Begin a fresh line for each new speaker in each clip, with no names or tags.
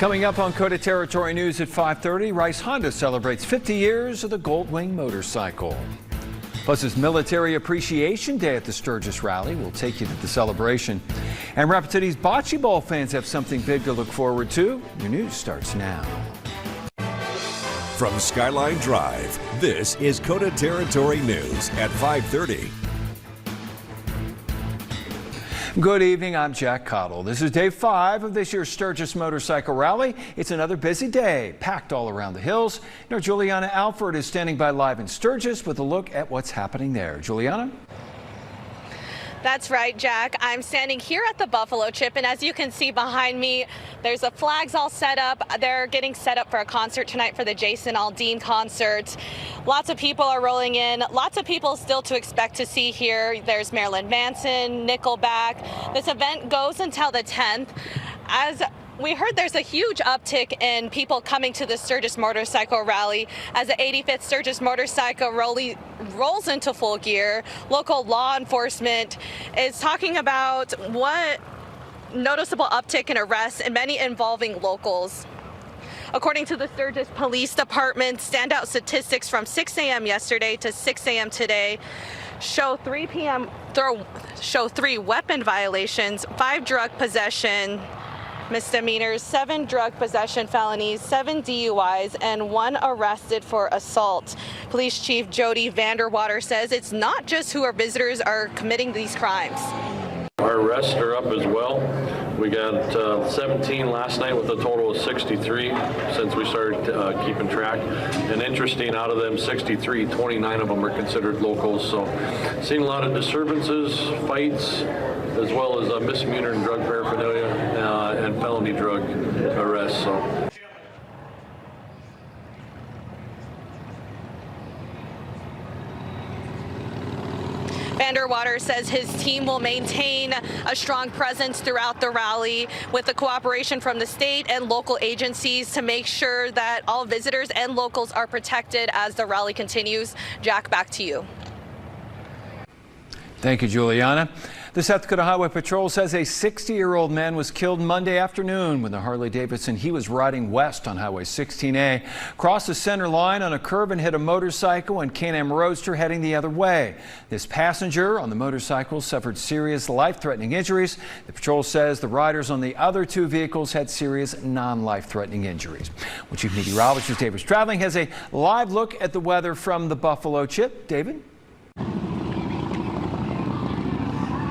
Coming up on KOTA Territory News at 5:30, Rice Honda celebrates 50 years of the Goldwing motorcycle. Plus, it's Military Appreciation Day at the Sturgis Rally. We'll take you to the celebration. And Rapid City's bocce ball fans have something big to look forward to. Your news starts now.
From Skyline Drive, this is KOTA Territory News at 5:30.
Good evening, I'm Jack Cottle. This is day 5 of this year's Sturgis Motorcycle Rally. It's another busy day, packed all around the hills. Our Juliana Alford is standing by live in Sturgis with a look at what's happening there. Juliana?
That's right, Jack. I'm standing here at the Buffalo Chip, and as you can see behind me, there's the flags all set up. They're getting set up for a concert tonight for the Jason Aldean concert. Lots of people are rolling in. Lots of people still to expect to see here. There's Marilyn Manson, Nickelback. This event goes until the 10th. As we heard, there's a huge uptick in people coming to the Sturgis Motorcycle Rally as the 85th Sturgis Motorcycle Rally rolls into full gear. Local law enforcement is talking about what noticeable uptick in arrests, and many involving locals. According to the Sturgis Police Department, standout statistics from 6 a.m. yesterday to 6 a.m. today show 3 weapon violations, 5 drug possession misdemeanors, 7 drug possession felonies, 7 DUIs, and 1 arrested for assault. Police Chief Jody Vanderwater says it's not just who our visitors are committing these crimes.
Our arrests are up as well. We got 17 last night with a total of 63 since we started keeping track. And interesting, out of them 63, 29 of them are considered locals. So seeing a lot of disturbances, fights, as well as misdemeanor and drug paraphernalia and felony drug arrests. So.
Vanderwater says his team will maintain a strong presence throughout the rally with the cooperation from the state and local agencies to make sure that all visitors and locals are protected as the rally continues. Jack, back to you.
Thank you, Juliana. The South Dakota Highway Patrol says a 60-year-old man was killed Monday afternoon when the Harley-Davidson he was riding west on Highway 16A crossed the center line on a curve and hit a motorcycle and Can-Am Roadster heading the other way. This passenger on the motorcycle suffered serious life-threatening injuries. The patrol says the riders on the other 2 vehicles had serious non-life-threatening injuries. Well, Chief Meteorologist David Stradling has a live look at the weather from the Buffalo Chip. David?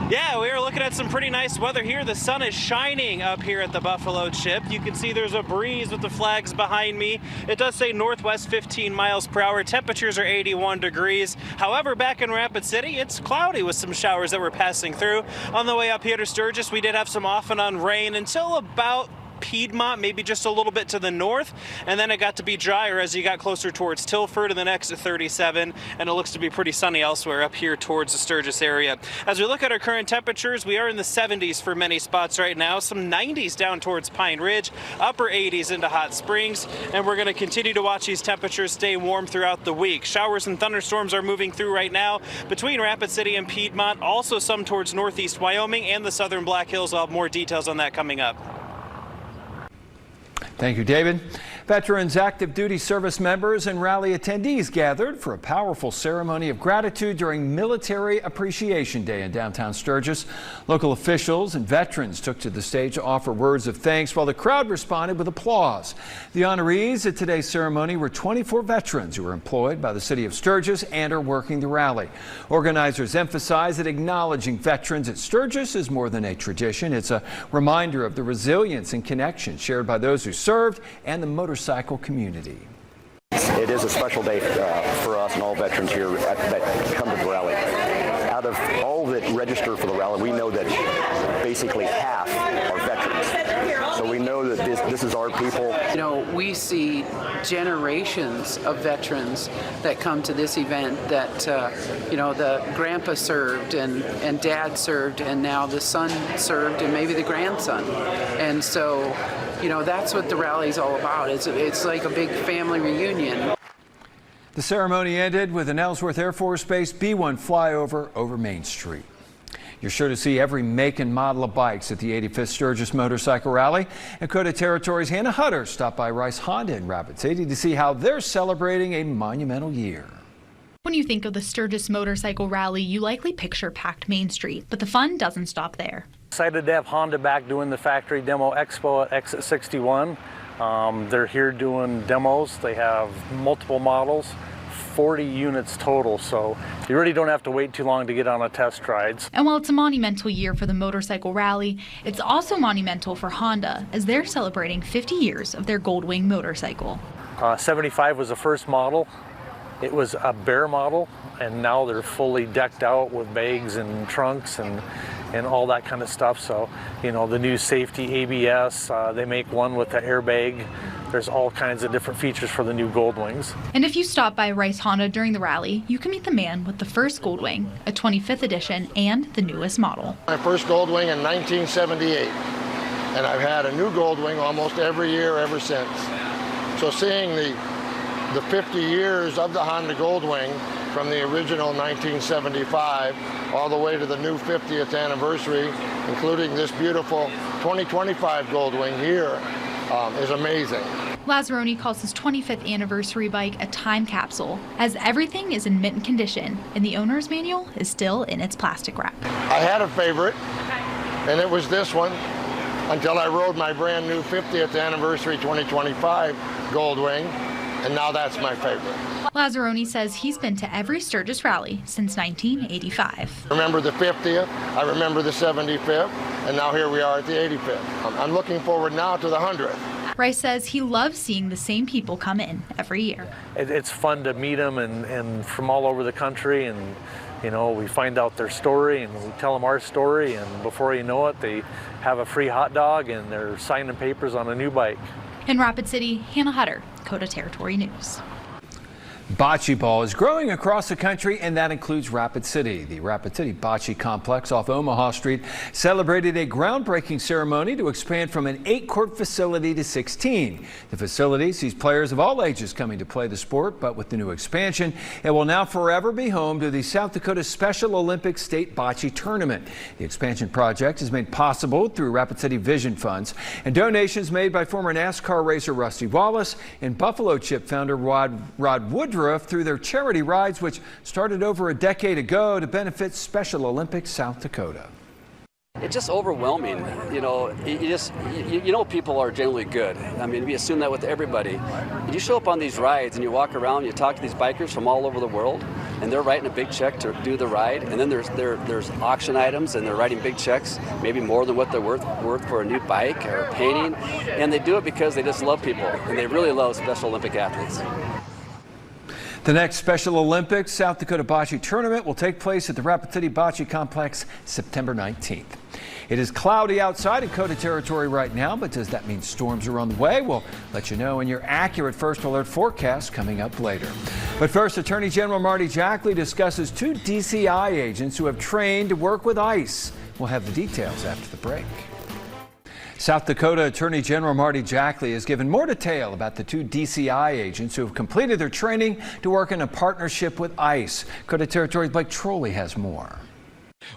Yeah, we are looking at some pretty nice weather here. The sun is shining up here at the Buffalo Chip. You can see there's a breeze with the flags behind me. It does say northwest 15 miles per hour. Temperatures are 81 degrees. However, back in Rapid City, it's cloudy with some showers that were passing through. On the way up here to Sturgis, we did have some off and on rain until about Piedmont, maybe just a little bit to the north, and then it got to be drier as you got closer towards Tilford and the next at 37, and it looks to be pretty sunny elsewhere up here towards the Sturgis area. As we look at our current temperatures, we are in the 70s for many spots right now, some 90s down towards Pine Ridge, upper 80s into Hot Springs, and we're going to continue to watch these temperatures stay warm throughout the week. Showers and thunderstorms are moving through right now between Rapid City and Piedmont, also some towards northeast Wyoming and the southern Black Hills. I'll have more details on that coming up.
Thank you, David. Veterans, active duty service members, and rally attendees gathered for a powerful ceremony of gratitude during Military Appreciation Day in downtown Sturgis. Local officials and veterans took to the stage to offer words of thanks while the crowd responded with applause. The honorees at today's ceremony were 24 veterans who were employed by the city of Sturgis and are working the rally. Organizers emphasize that acknowledging veterans at Sturgis is more than a tradition. It's a reminder of the resilience and connection shared by those who served and the motorcycle community.
It is a special day for us and all veterans here that come to the rally. Out of all that register for the rally, we know that basically half are veterans. So we know that this is our people.
You know, we see generations of veterans that come to this event that, you know, the grandpa served and dad served, and now the son served and maybe the grandson. And so, you know, that's what the rally is all about. It's like a big family reunion.
The ceremony ended with an Ellsworth Air Force Base B-1 flyover over Main Street. You're sure to see every make and model of bikes at the 85th Sturgis Motorcycle Rally. And KOTA Territory's Hannah Hutter stopped by Rice Honda in Rapid City to see how they're celebrating a monumental year.
When you think of the Sturgis Motorcycle Rally, you likely picture packed Main Street, but the fun doesn't stop there.
Excited to have Honda back doing the factory demo expo at Exit 61. They're here doing demos. They have multiple models, 40 units total, so you really don't have to wait too long to get on a test rides.
And while it's a monumental year for the motorcycle rally, it's also monumental for Honda as they're celebrating 50 years of their Goldwing motorcycle.
75 was the first model. It was a bare model, and now they're fully decked out with bags and trunks and all that kind of stuff. So, you know, the new safety ABS, they make one with the airbag. There's all kinds of different features for the new Goldwings.
And if you stop by Rice Honda during the rally, you can meet the man with the first Goldwing, a 25th edition, and the newest model.
My first Goldwing in 1978, and I've had a new Goldwing almost every year ever since. So seeing the 50 years of the Honda Goldwing from the original 1975 all the way to the new 50th anniversary, including this beautiful 2025 Goldwing here, is amazing.
Lazzaroni calls his 25th anniversary bike a time capsule, as everything is in mint condition and the owner's manual is still in its plastic wrap.
I had a favorite, and it was this one, until I rode my brand new 50th anniversary 2025 Goldwing, and now that's my favorite.
Lazzaroni says he's been to every Sturgis rally since 1985.
I remember the 50th, I remember the 75th, and now here we are at the 85th. I'm looking forward now to the 100th.
Rice says he loves seeing the same people come in every year.
It's fun to meet them and from all over the country, and you know, we find out their story and we tell them our story, and before you know it, they have a free hot dog and they're signing papers on a new bike.
In Rapid City, Hannah Hutter, KOTA Territory News.
Bocce ball is growing across the country, and that includes Rapid City. The Rapid City Bocce Complex off Omaha Street celebrated a groundbreaking ceremony to expand from an 8-court facility to 16. The facility sees players of all ages coming to play the sport, but with the new expansion, it will now forever be home to the South Dakota Special Olympics State Bocce Tournament. The expansion project is made possible through Rapid City Vision Funds and donations made by former NASCAR racer Rusty Wallace and Buffalo Chip founder Rod Woodruff through their charity rides, which started over a decade ago to benefit Special Olympics South Dakota.
It's just overwhelming. You know, you know people are generally good. I mean, we assume that with everybody. You show up on these rides and you walk around, you talk to these bikers from all over the world, and they're writing a big check to do the ride. And then there's auction items, and they're writing big checks, maybe more than what they're worth for a new bike or a painting. And they do it because they just love people, and they really love Special Olympic athletes.
The next Special Olympics South Dakota Bocce Tournament will take place at the Rapid City Bocce Complex September 19th. It is cloudy outside in KOTA Territory right now, but does that mean storms are on the way? We'll let you know in your accurate first alert forecast coming up later. But first, Attorney General Marty Jackley discusses 2 DCI agents who have trained to work with ICE. We'll have the details after the break. South Dakota Attorney General Marty Jackley has given more detail about the 2 DCI agents who have completed their training to work in a partnership with ICE. KOTA Territory's Blake Trolley has more.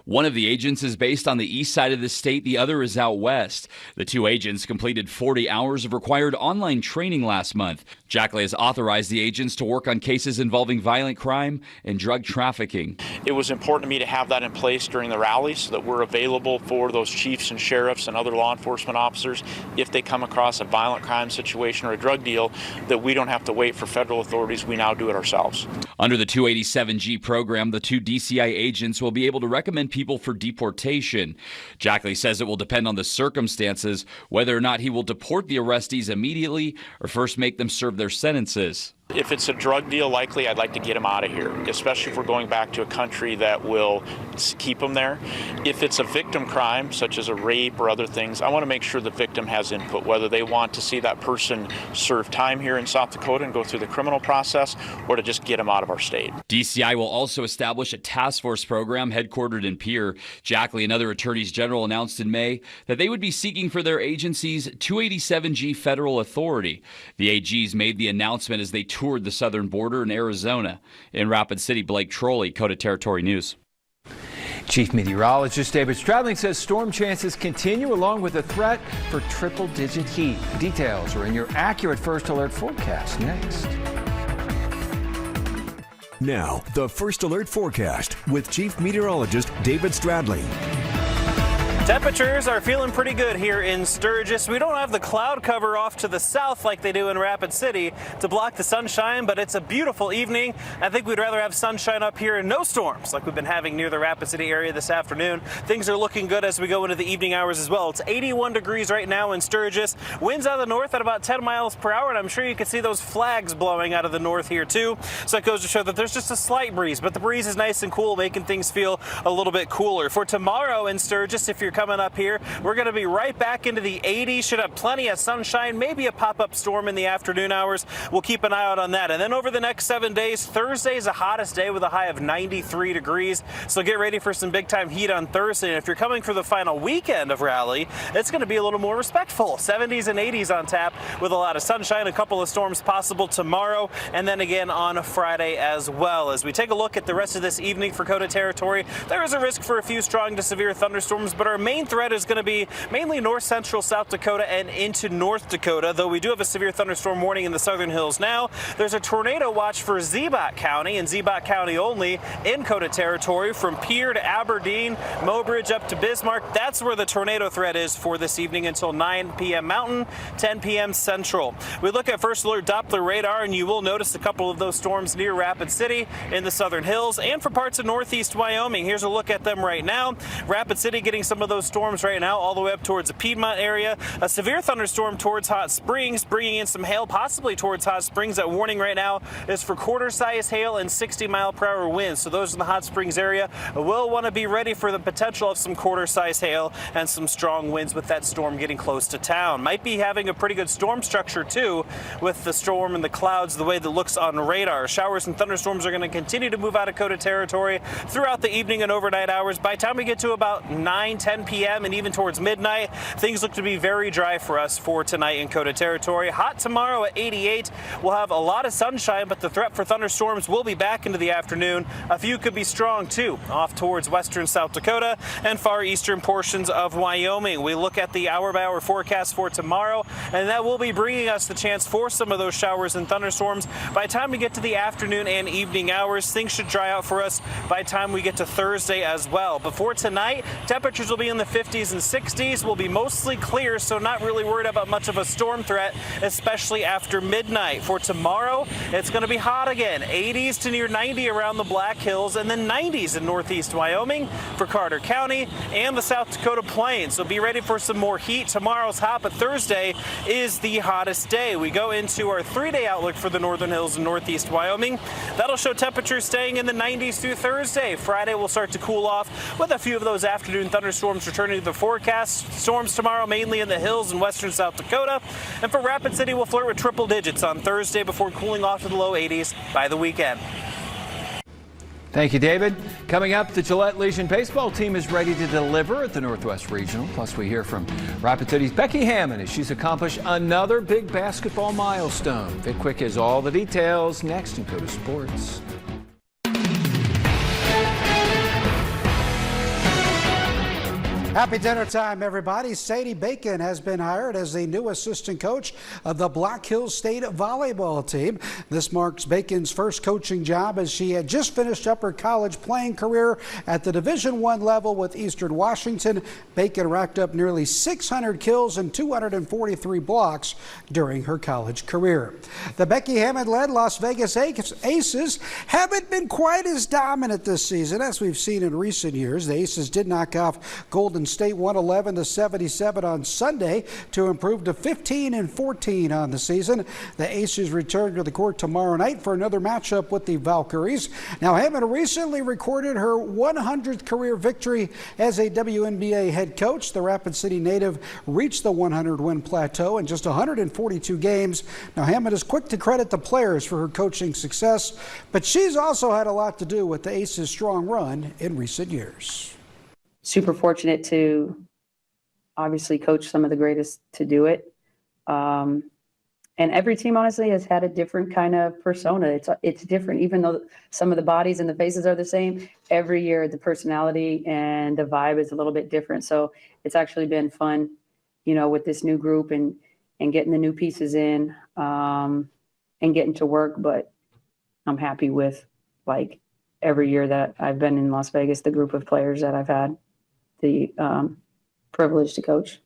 One of the agents is based on the east side of the state, the other is out west. The 2 agents completed 40 hours of required online training last month. Jackley has authorized the agents to work on cases involving violent crime and drug trafficking.
It was important to me to have that in place during the rally so that we're available for those chiefs and sheriffs and other law enforcement officers if they come across a violent crime situation or a drug deal, that we don't have to wait for federal authorities. We now do it ourselves.
Under the 287G program, the 2 DCI agents will be able to recommend people for deportation. Jackley says it will depend on the circumstances whether or not he will deport the arrestees immediately or first make them serve their sentences.
If it's a drug deal, likely I'd like to get them out of here, especially if we're going back to a country that will keep them there. If it's a victim crime, such as a rape or other things, I want to make sure the victim has input, whether they want to see that person serve time here in South Dakota and go through the criminal process, or to just get them out of our state.
DCI will also establish a task force program headquartered in Pierre. Jackley and other attorneys general announced in May that they would be seeking for their agency's 287G federal authority. The AGs made the announcement as they toured the southern border in Arizona. In Rapid City, Blake Trolley, KOTA Territory News.
Chief Meteorologist David Stradling says storm chances continue along with a threat for triple-digit heat. Details are in your accurate First Alert forecast next.
Now, the First Alert forecast with Chief Meteorologist David Stradling.
Temperatures are feeling pretty good here in Sturgis. We don't have the cloud cover off to the south like they do in Rapid City to block the sunshine, but it's a beautiful evening. I think we'd rather have sunshine up here and no storms like we've been having near the Rapid City area this afternoon. Things are looking good as we go into the evening hours as well. It's 81 degrees right now in Sturgis. Winds out of the north at about 10 miles per hour, and I'm sure you can see those flags blowing out of the north here too. So it goes to show that there's just a slight breeze, but the breeze is nice and cool, making things feel a little bit cooler. For tomorrow in Sturgis, if you're coming up here, we're going to be right back into the 80s. Should have plenty of sunshine, maybe a pop-up storm in the afternoon hours. We'll keep an eye out on that. And then over the next 7 days, Thursday is the hottest day with a high of 93 degrees. So get ready for some big-time heat on Thursday. And if you're coming for the final weekend of Raleigh, it's going to be a little more respectful. 70s and 80s on tap with a lot of sunshine, a couple of storms possible tomorrow, and then again on Friday as well. As we take a look at the rest of this evening for KOTA territory, there is a risk for a few strong to severe thunderstorms, but our main threat is going to be mainly north central South Dakota and into North Dakota, though we do have a severe thunderstorm warning in the southern hills now. There's a tornado watch for Ziebach County and Ziebach County only in KOTA territory from Pierre to Aberdeen, Mobridge up to Bismarck. That's where the tornado threat is for this evening until 9 p.m. Mountain, 10 p.m. Central. We look at First Alert Doppler radar, and you will notice a couple of those storms near Rapid City in the southern hills and for parts of northeast Wyoming. Here's a look at them right now. Rapid City getting some of those storms right now all the way up towards the Piedmont area. A severe thunderstorm towards Hot Springs, bringing in some hail possibly towards Hot Springs. That warning right now is for quarter-size hail and 60-mile-per-hour winds. So those in the Hot Springs area will want to be ready for the potential of some quarter-size hail and some strong winds with that storm getting close to town. Might be having a pretty good storm structure too with the storm and the clouds the way that looks on radar. Showers and thunderstorms are going to continue to move out of KOTA territory throughout the evening and overnight hours. By the time we get to about 9-10 p.m. and even towards midnight, things look to be very dry for us for tonight in KOTA territory. Hot tomorrow at 88. We'll have a lot of sunshine, but the threat for thunderstorms will be back into the afternoon. A few could be strong too, off towards western South Dakota and far eastern portions of Wyoming. We look at the hour-by-hour forecast for tomorrow, and that will be bringing us the chance for some of those showers and thunderstorms. By the time we get to the afternoon and evening hours, things should dry out for us by the time we get to Thursday as well. Before tonight, temperatures will be in the 50s and 60s. Will be mostly clear, so not really worried about much of a storm threat, especially after midnight. For tomorrow, it's going to be hot again. 80s to near 90 around the Black Hills, and then 90s in northeast Wyoming for Carter County and the South Dakota Plains. So be ready for some more heat. Tomorrow's hot, but Thursday is the hottest day. We go into our 3-day outlook for the northern hills in northeast Wyoming. That'll show temperatures staying in the 90s through Thursday. Friday will start to cool off with a few of those afternoon thunderstorms returning to the forecast. Storms tomorrow mainly in the hills in western South Dakota. And for Rapid City, we'll flirt with triple digits on Thursday before cooling off to the low 80s by the weekend.
Thank you, David. Coming up, the Gillette Legion baseball team is ready to deliver at the Northwest Regional. Plus, we hear from Rapid City's Becky Hammond as she's accomplished another big basketball milestone. Vic Quick has all the details next in KOTA Sports.
Happy dinner time, everybody. Sadie Bacon has been hired as the new assistant coach of the Black Hills State volleyball team. This marks Bacon's first coaching job as she had just finished up her college playing career at the Division I level with Eastern Washington. Bacon racked up nearly 600 kills and 243 blocks during her college career. The Becky Hammond-led Las Vegas Aces haven't been quite as dominant this season as we've seen in recent years. The Aces did knock off Golden State 111-77 on Sunday to improve to 15-14 on the season. The Aces return to the court tomorrow night for another matchup with the Valkyries. Now, Hammond recently recorded her 100th career victory as a WNBA head coach. The Rapid City native reached the 100-win plateau in just 142 games. Now, Hammond is quick to credit the players for her coaching success, but she's also had a lot to do with the Aces' strong run in recent years.
Super fortunate to obviously coach some of the greatest to do it. And every team honestly has had a different kind of persona. It's different, even though some of the bodies and the faces are the same. Every year the personality and the vibe is a little bit different. So it's actually been fun, with this new group and getting the new pieces in and getting to work. But I'm happy with, like, every year that I've been in Las Vegas, the group of players that I've had the privilege to coach.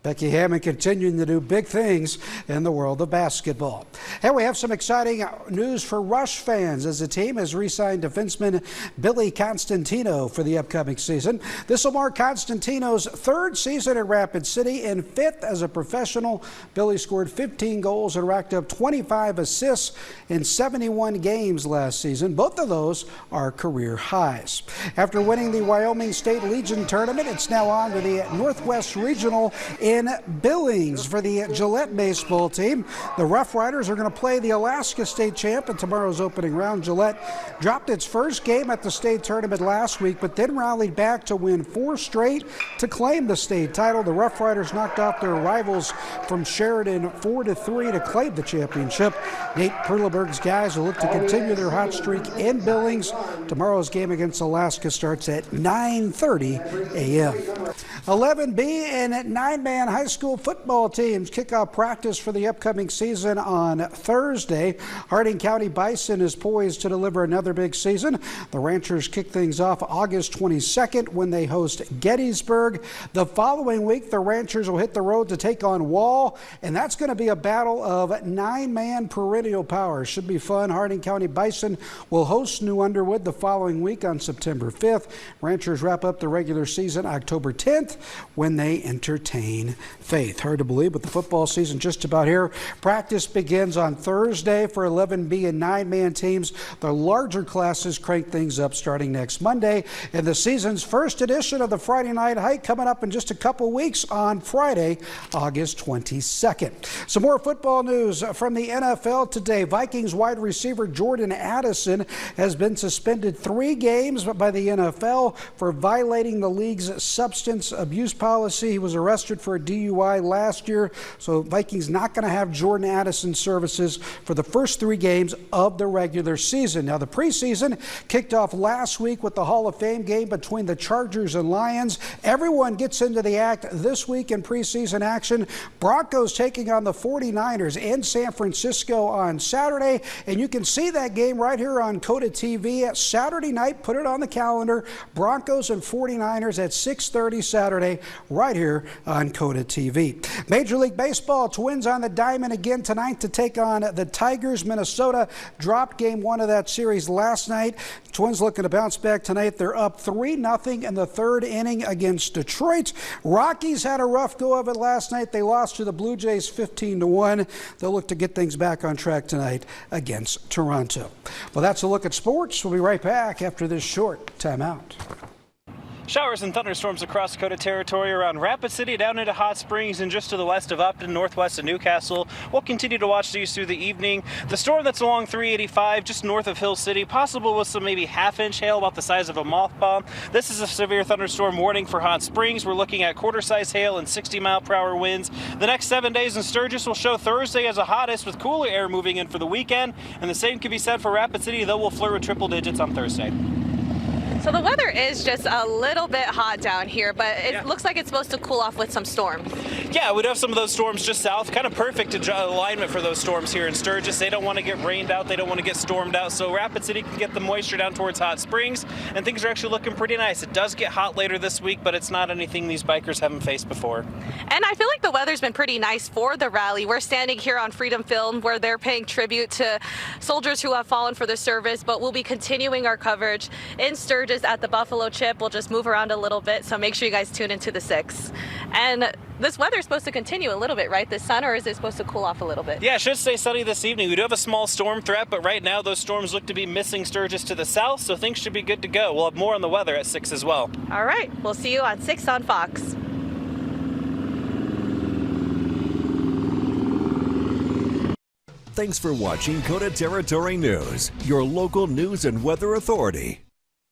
Becky Hammond continuing to do big things in the world of basketball. And we have some exciting news for Rush fans as the team has re-signed defenseman Billy Constantino for the upcoming season. This will mark Constantino's third season at Rapid City and fifth as a professional. Billy scored 15 goals and racked up 25 assists in 71 games last season. Both of those are career highs. After winning the Wyoming State Legion tournament, it's now on to the Northwest Regional in Billings for the Gillette baseball team. The Rough Riders are going to play the Alaska State champ in tomorrow's opening round. Gillette dropped its first game at the state tournament last week, but then rallied back to win 4 straight to claim the state title. The Rough Riders knocked off their rivals from Sheridan 4-3 to claim the championship. Nate Perleberg's guys will look to continue their hot streak in Billings. Tomorrow's game against Alaska starts at 9:30 a.m. 11B and 9-man high school football teams kick off practice for the upcoming season on Thursday. Harding County Bison is poised to deliver another big season. The Ranchers kick things off August 22nd when they host Gettysburg. The following week, the Ranchers will hit the road to take on Wall, and that's going to be a battle of 9-man perennial power. Should be fun. Harding County Bison will host New Underwood the following week on September 5th. Ranchers wrap up the regular season October 10th when they entertain Faith. Hard to believe, but the football season just about here. Practice begins on Thursday for 11B and 9-man teams. The larger classes crank things up starting next Monday. And the season's first edition of the Friday Night Hike coming up in just a couple weeks on Friday, August 22nd. Some more football news from the NFL today. Vikings wide receiver Jordan Addison has been suspended 3 games by the NFL for violating the league's substance abuse policy. He was arrested for a DUI last year, so Vikings not going to have Jordan Addison services for the first 3 games of the regular season. Now, the preseason kicked off last week with the Hall of Fame game between the Chargers and Lions. Everyone gets into the act this week in preseason action. Broncos taking on the 49ers in San Francisco on Saturday, and you can see that game right here on KOTA TV at Saturday night. Put it on the calendar. Broncos and 49ers at 6:30 Saturday right here on KOTA TV. Major League Baseball, Twins on the diamond again tonight to take on the Tigers. Minnesota dropped game 1 of that series last night. Twins looking to bounce back tonight. They're up 3-0 in the 3rd inning against Detroit. Rockies had a rough go of it last night. They lost to the Blue Jays 15-1. They'll look to get things back on track tonight against Toronto. Well, that's a look at sports. We'll be right back after this short timeout.
Showers and thunderstorms across Dakota territory around Rapid City down into Hot Springs and just to the west of Upton, northwest of Newcastle. We'll continue to watch these through the evening. The storm that's along 385 just north of Hill City, possible with some maybe half-inch hail about the size of a moth bomb. This is a severe thunderstorm warning for Hot Springs. We're looking at quarter-size hail and 60-mile-per-hour winds. The next 7 days in Sturgis will show Thursday as the hottest with cooler air moving in for the weekend. And the same can be said for Rapid City, though we'll flirt with triple digits on Thursday.
So the weather is just a little bit hot down here, but it looks like it's supposed to cool off with some storms.
Yeah, we'd have some of those storms just south. Kind of perfect alignment for those storms here in Sturgis. They don't want to get rained out. They don't want to get stormed out. So Rapid City can get the moisture down towards Hot Springs, and things are actually looking pretty nice. It does get hot later this week, but it's not anything these bikers haven't faced before.
And I feel like the weather's been pretty nice for the rally. We're standing here on Freedom Field where they're paying tribute to soldiers who have fallen for the service, but we'll be continuing our coverage in Sturgis at the Buffalo Chip. We'll just move around a little bit, so make sure you guys tune into the 6. And this weather is supposed to continue a little bit, right, this sun, or is it supposed to cool off a little bit?
Yeah, it should stay sunny this evening. We do have a small storm threat, but right now those storms look to be missing Sturgis to the south, so things should be good to go. We'll have more on the weather at 6 as well.
All right, we'll see you on 6 on Fox.
Thanks for watching KOTA Territory News, your local news and weather authority.